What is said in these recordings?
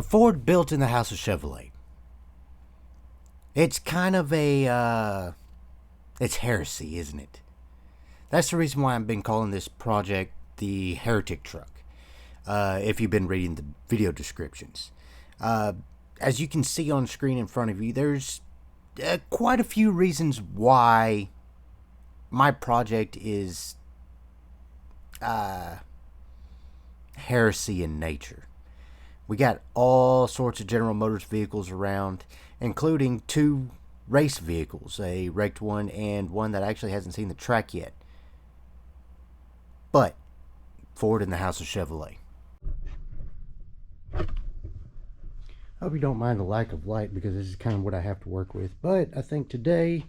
Ford built in the house of Chevrolet. It's kind of it's heresy, isn't it? That's the reason why I've been calling this project the Heretic truck. If you've been reading the video descriptions. As you can see on screen in front of you, there's quite a few reasons why my project is heresy in nature. We got all sorts of General Motors vehicles around, including two race vehicles, a wrecked one and one that actually hasn't seen the track yet. But Ford in the house of Chevrolet. I hope you don't mind the lack of light because this is kind of what I have to work with. But I think today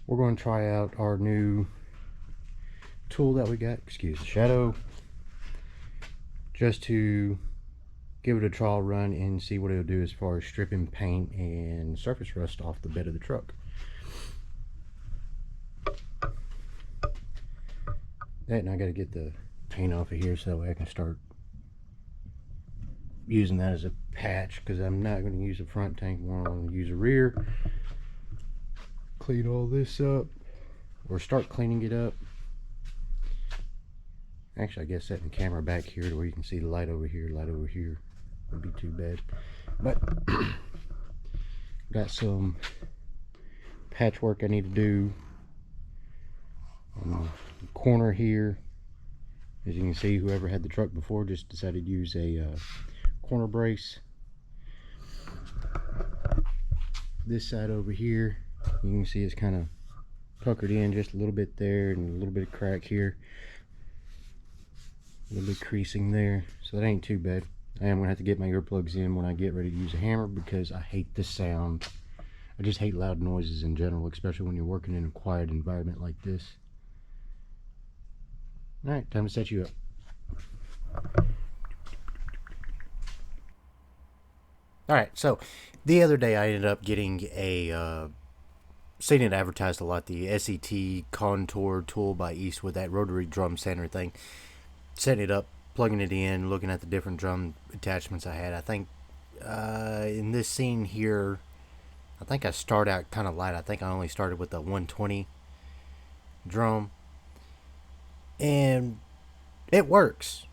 we're going to try out our new tool that we got, excuse the shadow, just to give it a trial run and see what it'll do as far as stripping paint and surface rust off the bed of the truck. That, and I got to get the paint off of here so that way I can start using that as a patch, because I'm not going to use the front tank more. I'm going to use the rear. Clean all this up, or start cleaning it up. Actually, I guess setting the camera back here to where you can see the light over here, wouldn't be too bad. But got some patchwork I need to do on the corner here. As you can see, whoever had the truck before just decided to use a corner brace. This side over here, you can see it's kind of puckered in just a little bit there, and a little bit of crack here, a little bit creasing there, so that ain't too bad. I am gonna have to get my earplugs in when I get ready to use a hammer, because I hate the sound. I just hate loud noises in general, especially when you're working in a quiet environment like this. All right, time to set you up. All right, so the other day I ended up getting a seen it advertised a lot, the SET contour tool by Eastwood, that rotary drum sander thing. Setting it up, plugging it in, looking at the different drum attachments I had. I think in this scene here, I think I start out kind of light. I think I only started with the 120 drum, and it works.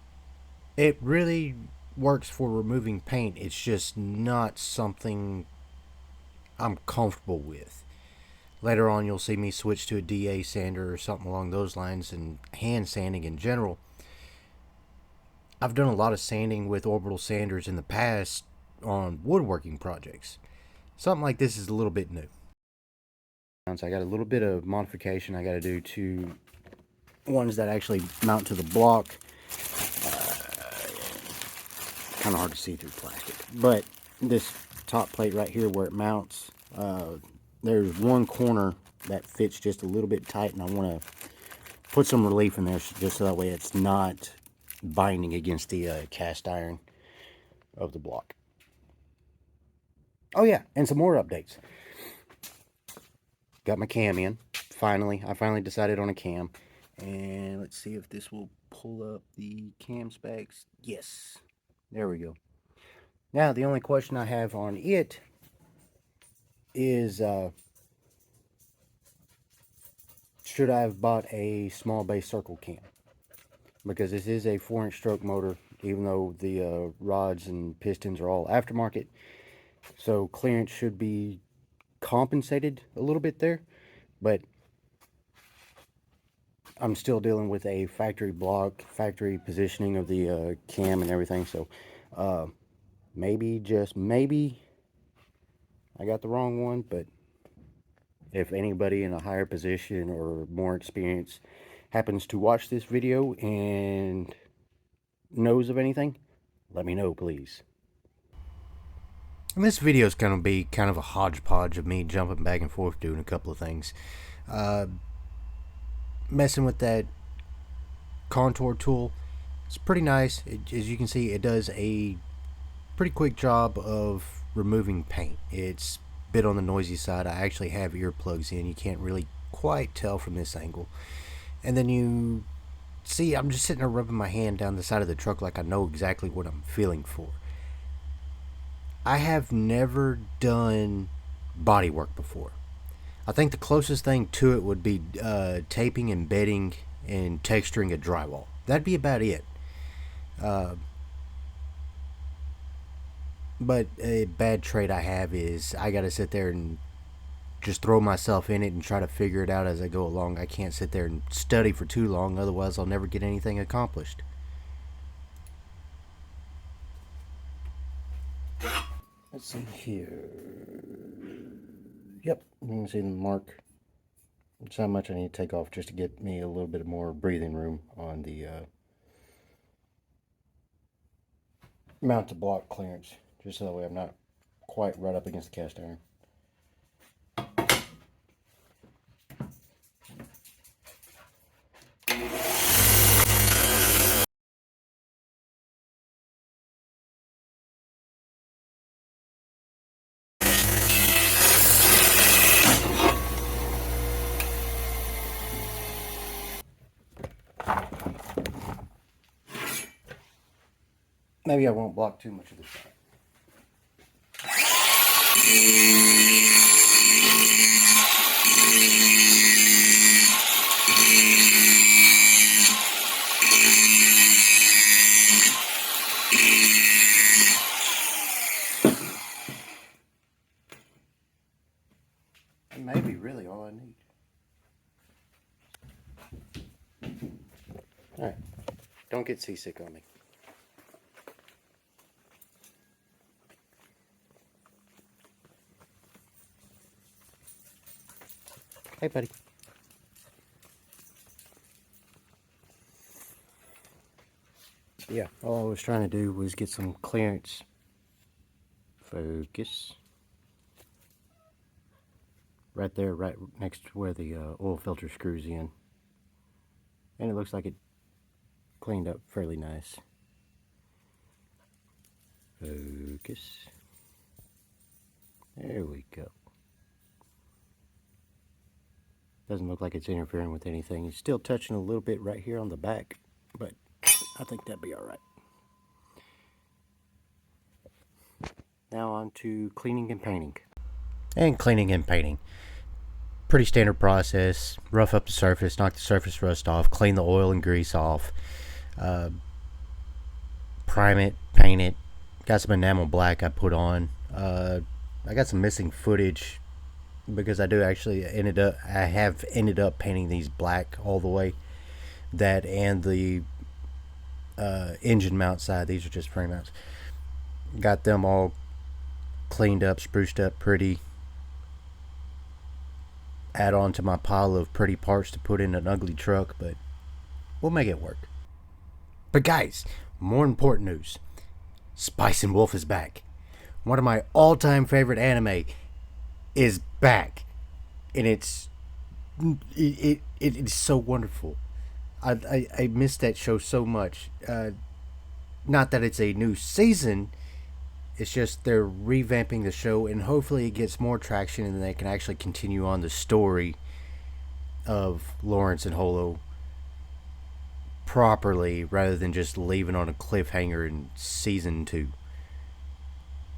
It really works for removing paint. It's just not something I'm comfortable with. Later on you'll see me switch to a DA sander or something along those lines, and hand sanding in general. I've done a lot of sanding with orbital sanders in the past on woodworking projects. Something like this is a little bit new. So I got a little bit of modification I got to do to ones that actually mount to the block. Kind of hard to see through plastic, but this top plate right here where it mounts, there's one corner that fits just a little bit tight, and I want to put some relief in there just so that way it's not binding against the cast iron of the block. Oh yeah, and some more updates. Got my cam in. I finally decided on a cam, and let's see if this will pull up the cam specs. Yes, there we go. Now the only question I have on it is should I have bought a small base circle cam, because this is a 4-inch stroke motor, even though the rods and pistons are all aftermarket, so clearance should be compensated a little bit there, but I'm still dealing with a factory block, factory positioning of the cam and everything, so maybe, just maybe, I got the wrong one. But if anybody in a higher position or more experience happens to watch this video and knows of anything, let me know, please. And this video is going to be kind of a hodgepodge of me jumping back and forth doing a couple of things. Messing with that contour tool, it's pretty nice. As you can see, it does a pretty quick job of removing paint. It's a bit on the noisy side. I actually have earplugs in. You can't really quite tell from this angle. And then you see I'm just sitting there rubbing my hand down the side of the truck like I know exactly what I'm feeling for. I have never done body work before. I think the closest thing to it would be taping and bedding and texturing a drywall. That'd be about it. But a bad trait I have is I gotta sit there and just throw myself in it and try to figure it out as I go along. I can't sit there and study for too long, otherwise I'll never get anything accomplished. Let's see here. Yep, you can see the mark. It's how much I need to take off just to get me a little bit more breathing room on the mount to block clearance, just so that way I'm not quite right up against the cast iron. Maybe I won't block too much of the shot. That may be really all I need. Alright, don't get seasick on me. Hey, buddy. Yeah, all I was trying to do was get some clearance. Focus. Right there, right next to where the oil filter screws in. And it looks like it cleaned up fairly nice. Focus. There we go. Doesn't look like it's interfering with anything. It's still touching a little bit right here on the back, but I think that'd be alright. Now on to cleaning and painting. And cleaning and painting. Pretty standard process. Rough up the surface, knock the surface rust off, clean the oil and grease off, prime it, paint it. Got some enamel black I put on. I got some missing footage because I have ended up painting these black all the way. That and the engine mount side. These are just frame mounts. Got them all cleaned up, spruced up pretty. Add on to my pile of pretty parts to put in an ugly truck, but we'll make it work. But guys, more important news. Spice and Wolf is back. One of my all-time favorite anime is back, and it is so wonderful. I miss that show so much. Not that it's a new season. It's just they're revamping the show, and hopefully it gets more traction, and they can actually continue on the story of Lawrence and Holo properly, rather than just leaving on a cliffhanger in season 2.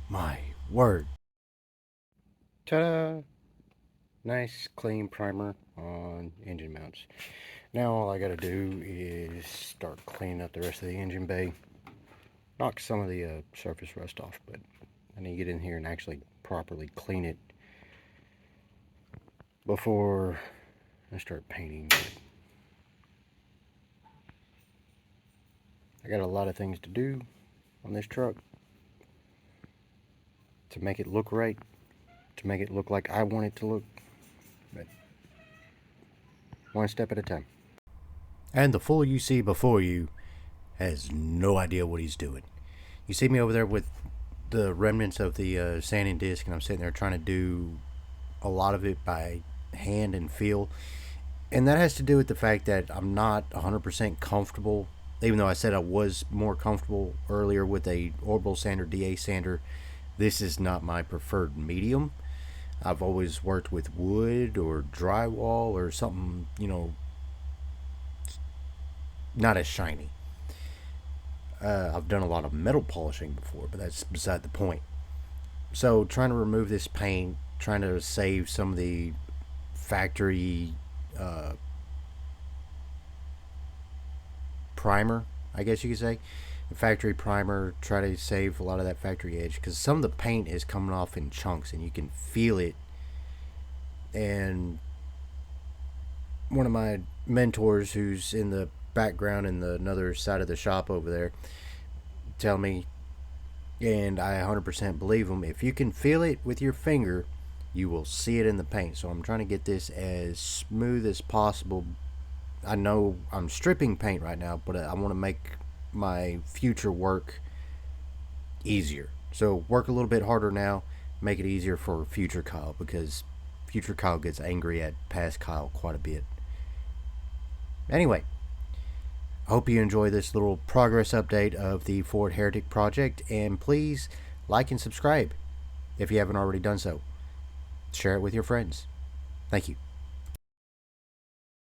My word. Ta-da! Nice clean primer on engine mounts. Now all I gotta do is start cleaning up the rest of the engine bay. Knock some of the surface rust off, but I need to get in here and actually properly clean it before I start painting. I got a lot of things to do on this truck to make it look right, to make it look like I want it to look, but one step at a time. And the fool you see before you has no idea what he's doing. You see me over there with the remnants of the sanding disc, and I'm sitting there trying to do a lot of it by hand and feel. And that has to do with the fact that I'm not 100% comfortable, even though I said I was more comfortable earlier with a orbital sander, DA sander. This is not my preferred medium. I've always worked with wood or drywall or something, not as shiny. I've done a lot of metal polishing before, but that's beside the point. So trying to remove this paint, trying to save some of the factory uh, primer, I guess you could say. The factory primer, try to save a lot of that factory edge because some of the paint is coming off in chunks and you can feel it. And one of my mentors, who's in the background in the another side of the shop over there, tell me, and I 100% believe him, if you can feel it with your finger, you will see it in the paint. So I'm trying to get this as smooth as possible. I know I'm stripping paint right now, but I want to make my future work easier. So work a little bit harder now, make it easier for future Kyle, because future Kyle gets angry at past Kyle quite a bit. Anyway, I hope you enjoy this little progress update of the Ford Heretic project, and please like and subscribe if you haven't already done so. Share it with your friends. Thank you.